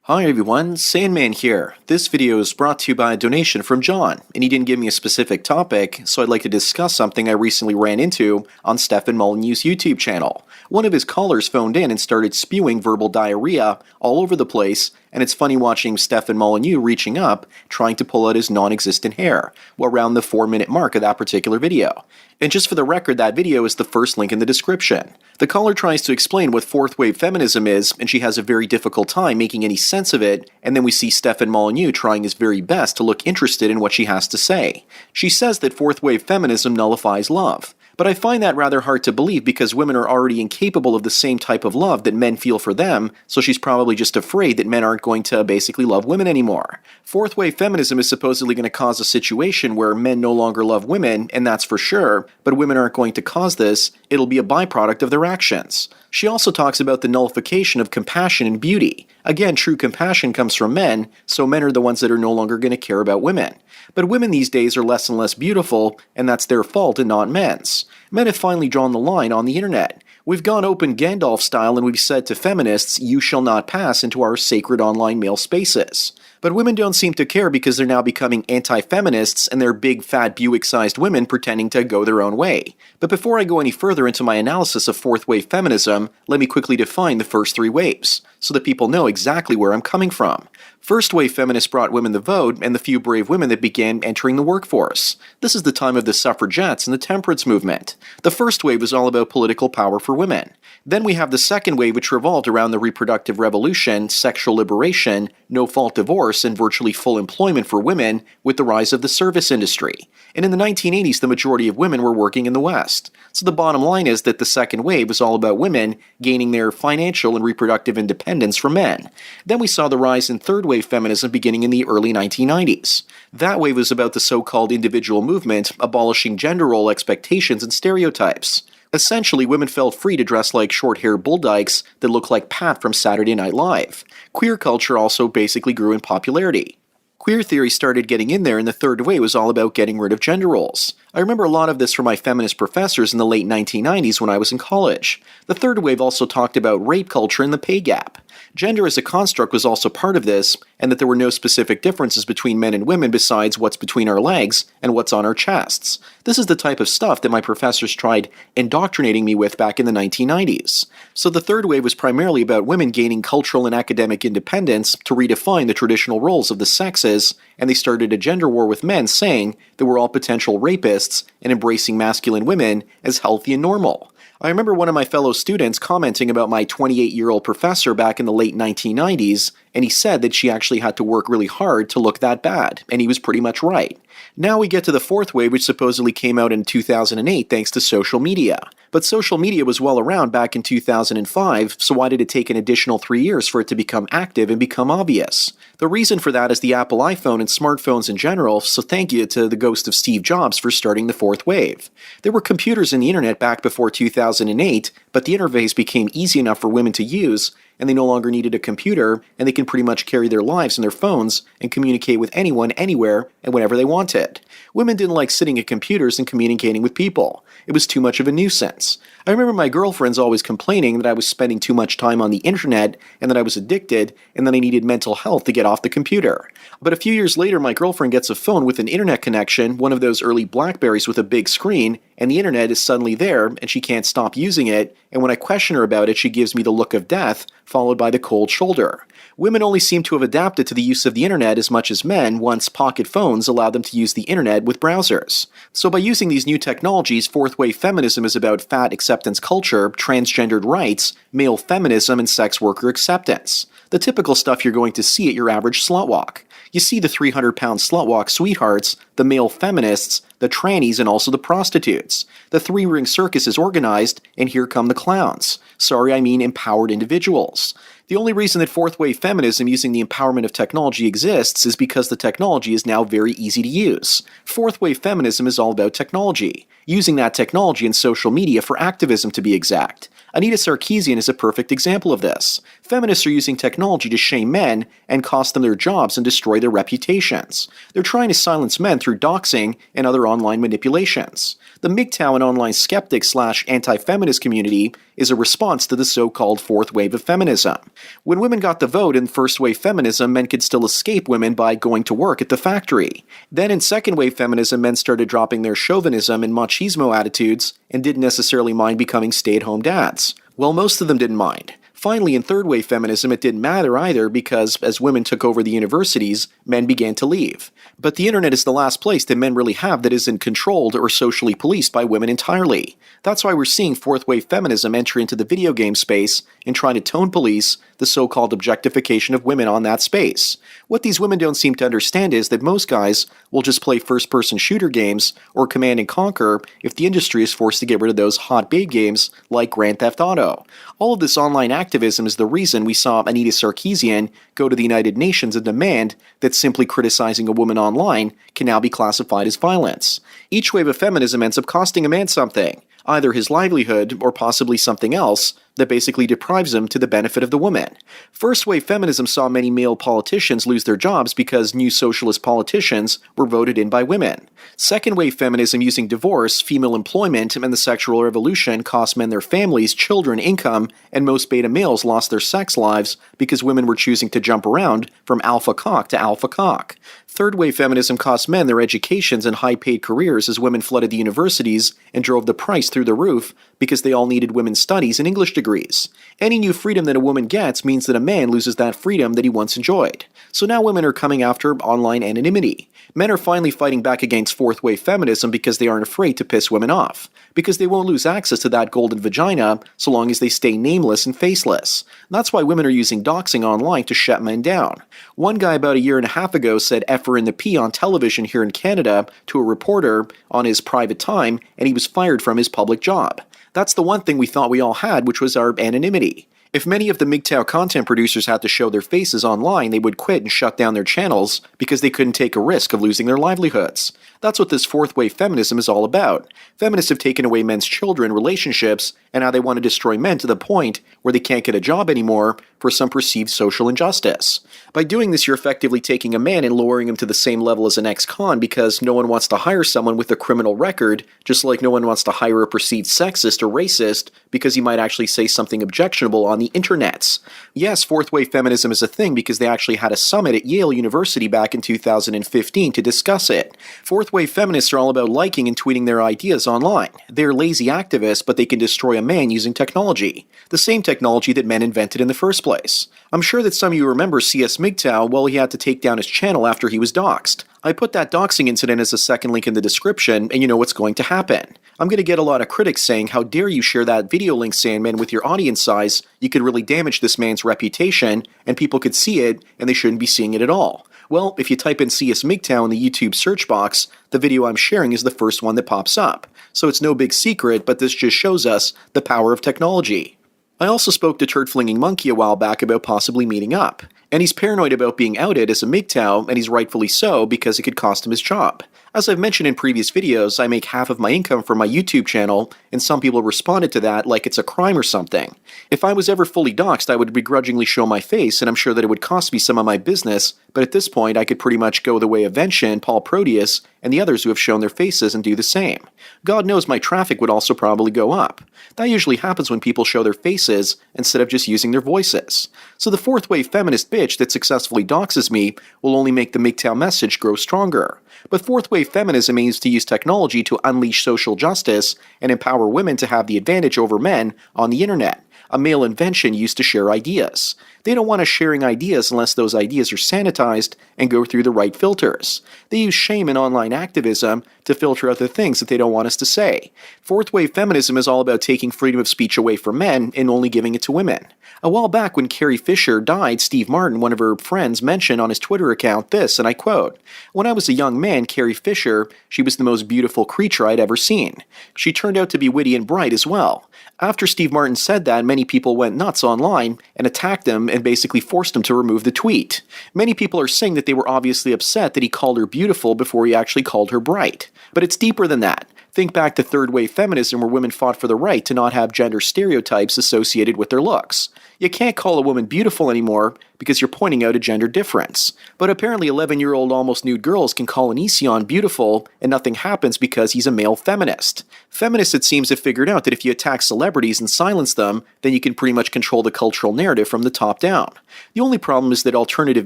Hi everyone, Sandman here. This video is brought to you by a donation from John, and he didn't give me a specific topic, so I'd like to discuss something I recently ran into on Stefan Molyneux's YouTube channel. One of his callers phoned in and started spewing verbal diarrhea all over the place, and it's funny watching Stefan Molyneux reaching up, trying to pull out his non-existent hair, around the 4-minute mark of that particular video. And just for the record, that video is the first link in the description. The caller tries to explain what fourth-wave feminism is, and she has a very difficult time making any sense of it, and then we see Stefan Molyneux trying his very best to look interested in what she has to say. She says that fourth-wave feminism nullifies love. But I find that rather hard to believe because women are already incapable of the same type of love that men feel for them, so she's probably just afraid that men aren't going to basically love women anymore. Fourth-wave feminism is supposedly going to cause a situation where men no longer love women, and that's for sure, but women aren't going to cause this, it'll be a byproduct of their actions. She also talks about the nullification of compassion and beauty. Again, true compassion comes from men, so men are the ones that are no longer going to care about women. But women these days are less and less beautiful, and that's their fault and not men's. Men have finally drawn the line on the internet. We've gone open Gandalf style and we've said to feminists, you shall not pass into our sacred online male spaces. But women don't seem to care because they're now becoming anti-feminists and they're big fat Buick-sized women pretending to go their own way. But before I go any further into my analysis of fourth-wave feminism, let me quickly define the first 3 waves, so that people know exactly where I'm coming from. First-wave feminists brought women the vote and the few brave women that began entering the workforce. This is the time of the Suffragettes and the Temperance Movement. The first wave was all about political power for women. Then we have the second wave, which revolved around the reproductive revolution, sexual liberation, no-fault divorce, and virtually full employment for women with the rise of the service industry. And in the 1980s, the majority of women were working in the West. So the bottom line is that the second wave was all about women gaining their financial and reproductive independence from men. Then we saw the rise in third-wave feminism beginning in the early 1990s. That wave was about the so-called individual movement, abolishing gender role expectations and stereotypes. Essentially, women felt free to dress like short-haired bull dykes that look like Pat from Saturday Night Live. Queer culture also basically grew in popularity. Queer theory started getting in there, and the third wave was all about getting rid of gender roles. I remember a lot of this from my feminist professors in the late 1990s when I was in college. The third wave also talked about rape culture and the pay gap. Gender as a construct was also part of this, and that there were no specific differences between men and women besides what's between our legs and what's on our chests. This is the type of stuff that my professors tried indoctrinating me with back in the 1990s. So the third wave was primarily about women gaining cultural and academic independence to redefine the traditional roles of the sexes, and they started a gender war with men saying that we're all potential rapists and embracing masculine women as healthy and normal. I remember one of my fellow students commenting about my 28-year-old professor back in the late 1990s, and he said that she actually had to work really hard to look that bad, and he was pretty much right. Now we get to the fourth wave, which supposedly came out in 2008 thanks to social media. But social media was well around back in 2005, so why did it take an additional 3 years for it to become active and become obvious? The reason for that is the Apple iPhone and smartphones in general, so thank you to the ghost of Steve Jobs for starting the fourth wave. There were computers in the internet back before 2008, but the interface became easy enough for women to use, and they no longer needed a computer, and they can pretty much carry their lives in their phones and communicate with anyone, anywhere, and whenever they wanted. Women didn't like sitting at computers and communicating with people. It was too much of a nuisance. I remember my girlfriends always complaining that I was spending too much time on the internet and that I was addicted and that I needed mental health to get off the computer. But a few years later, my girlfriend gets a phone with an internet connection, one of those early Blackberries with a big screen, and the internet is suddenly there and she can't stop using it, and when I question her about it, she gives me the look of death, followed by the cold shoulder. Women only seem to have adapted to the use of the internet as much as men once pocket phones allowed them to use the internet with browsers. So by using these new technologies, fourth-wave feminism is about fat acceptance culture, transgendered rights, male feminism, and sex worker acceptance. The typical stuff you're going to see at your average slut walk. You see the 300-pound slut walk sweethearts, the male feminists, the trannies, and also the prostitutes. The three-ring circus is organized, and here come the clowns. Sorry, I mean empowered individuals. The only reason that fourth-wave feminism using the empowerment of technology exists is because the technology is now very easy to use. Fourth-wave feminism is all about technology, using that technology and social media for activism to be exact. Anita Sarkeesian is a perfect example of this. Feminists are using technology to shame men and cost them their jobs and destroy their reputations. They're trying to silence men through doxing and other online manipulations. The MGTOW and online skeptic/anti-feminist community is a response to the so-called fourth wave of feminism. When women got the vote in first wave feminism, men could still escape women by going to work at the factory. Then in second wave feminism, men started dropping their chauvinism and machismo attitudes and didn't necessarily mind becoming stay-at-home dads. Well, most of them didn't mind. Finally, in third wave feminism, it didn't matter either because as women took over the universities, men began to leave. But the internet is the last place that men really have that isn't controlled or socially policed by women entirely. That's why we're seeing fourth wave feminism enter into the video game space and trying to tone police the so-called objectification of women on that space. What these women don't seem to understand is that most guys will just play first-person shooter games or Command and Conquer if the industry is forced to get rid of those hot babe games like Grand Theft Auto. All of this online activism is the reason we saw Anita Sarkeesian go to the United Nations and demand that simply criticizing a woman online can now be classified as violence. Each wave of feminism ends up costing a man something, either his livelihood or possibly something else that basically deprives him to the benefit of the woman. First wave feminism saw many male politicians lose their jobs because new socialist politicians were voted in by women. Second wave feminism using divorce, female employment, and the sexual revolution cost men their families, children, income, and most beta males lost their sex lives because women were choosing to jump around from alpha cock to alpha cock. Third wave feminism cost men their educations and high-paid careers as women flooded the universities and drove the price through the roof because they all needed women's studies and English degrees. Any new freedom that a woman gets means that a man loses that freedom that he once enjoyed. So now women are coming after online anonymity. Men are finally fighting back against fourth wave feminism because they aren't afraid to piss women off. Because they won't lose access to that golden vagina so long as they stay nameless and faceless. And that's why women are using doxing online to shut men down. One guy about a year and a half ago said F her in the P on television here in Canada to a reporter on his private time, and he was fired from his public job. That's the one thing we thought we all had, which was our anonymity. If many of the MGTOW content producers had to show their faces online, they would quit and shut down their channels because they couldn't take a risk of losing their livelihoods. That's what this fourth wave feminism is all about. Feminists have taken away men's children, relationships, and now they want to destroy men to the point where they can't get a job anymore for some perceived social injustice. By doing this, you're effectively taking a man and lowering him to the same level as an ex-con because no one wants to hire someone with a criminal record, just like no one wants to hire a perceived sexist or racist because he might actually say something objectionable on the internets. Yes, fourth wave feminism is a thing because they actually had a summit at Yale University back in 2015 to discuss it. Fourth wave feminists are all about liking and tweeting their ideas online. They're lazy activists, but they can destroy a man using technology. The same technology that men invented in the first place. I'm sure that some of you remember CS MGTOW, well, he had to take down his channel after he was doxxed. I put that doxing incident as a second link in the description, and you know what's going to happen. I'm going to get a lot of critics saying, how dare you share that video link, Sandman, with your audience size? You could really damage this man's reputation, and people could see it, and they shouldn't be seeing it at all. Well, if you type in CS MGTOW in the YouTube search box, the video I'm sharing is the first one that pops up. So it's no big secret, but this just shows us the power of technology. I also spoke to Turd-Flinging Monkey a while back about possibly meeting up. And he's paranoid about being outed as a MGTOW, and he's rightfully so because it could cost him his job. As I've mentioned in previous videos, I make half of my income from my YouTube channel, and some people responded to that like it's a crime or something. If I was ever fully doxxed, I would begrudgingly show my face, and I'm sure that it would cost me some of my business, but at this point I could pretty much go the way of Venshin, Paul Proteus, and the others who have shown their faces and do the same. God knows my traffic would also probably go up. That usually happens when people show their faces instead of just using their voices. So the fourth wave feminist bitch that successfully doxes me will only make the MGTOW message grow stronger. But fourth wave feminism aims to use technology to unleash social justice and empower women to have the advantage over men on the internet. A male invention used to share ideas. They don't want us sharing ideas unless those ideas are sanitized and go through the right filters. They use shame and online activism to filter out the things that they don't want us to say. Fourth wave feminism is all about taking freedom of speech away from men and only giving it to women. A while back when Carrie Fisher died, Steve Martin, one of her friends, mentioned on his Twitter account this, and I quote, "When I was a young man, Carrie Fisher, she was the most beautiful creature I'd ever seen. She turned out to be witty and bright as well." After Steve Martin said that, many people went nuts online and attacked him and basically forced him to remove the tweet. Many people are saying that they were obviously upset that he called her beautiful before he actually called her bright. But it's deeper than that. Think back to third-wave feminism where women fought for the right to not have gender stereotypes associated with their looks. You can't call a woman beautiful anymore because you're pointing out a gender difference. But apparently 11-year-old almost nude girls can call an Onision beautiful and nothing happens because he's a male feminist. Feminists, it seems, have figured out that if you attack celebrities and silence them, then you can pretty much control the cultural narrative from the top down. The only problem is that alternative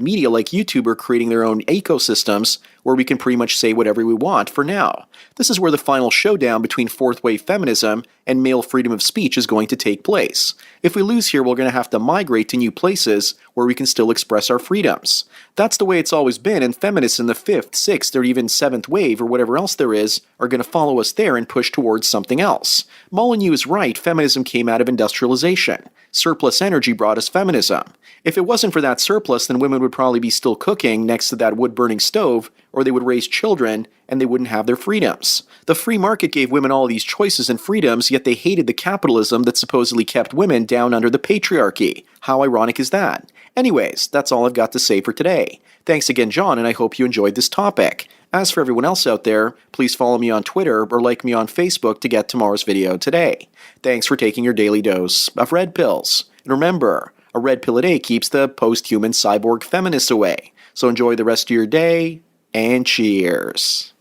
media like YouTube are creating their own ecosystems where we can pretty much say whatever we want for now. This is where the final showdown between fourth-wave feminism and male freedom of speech is going to take place. If we lose here, we're going to have to migrate to new places where we can still express our freedoms. That's the way it's always been, and feminists in the 5th, 6th, or even 7th wave, or whatever else there is, are going to follow us there and push towards something else. Molyneux is right, feminism came out of industrialization. Surplus energy brought us feminism. If it wasn't for that surplus, then women would probably be still cooking next to that wood-burning stove, or they would raise children, and they wouldn't have their freedoms. The free market gave women all these choices and freedoms, yet they hated the capitalism that supposedly kept women down under the patriarchy. How ironic is that? Anyways, that's all I've got to say for today. Thanks again, John, and I hope you enjoyed this topic. As for everyone else out there, please follow me on Twitter or like me on Facebook to get tomorrow's video today. Thanks for taking your daily dose of red pills. And remember, a red pill a day keeps the post-human cyborg feminists away. So enjoy the rest of your day, and cheers.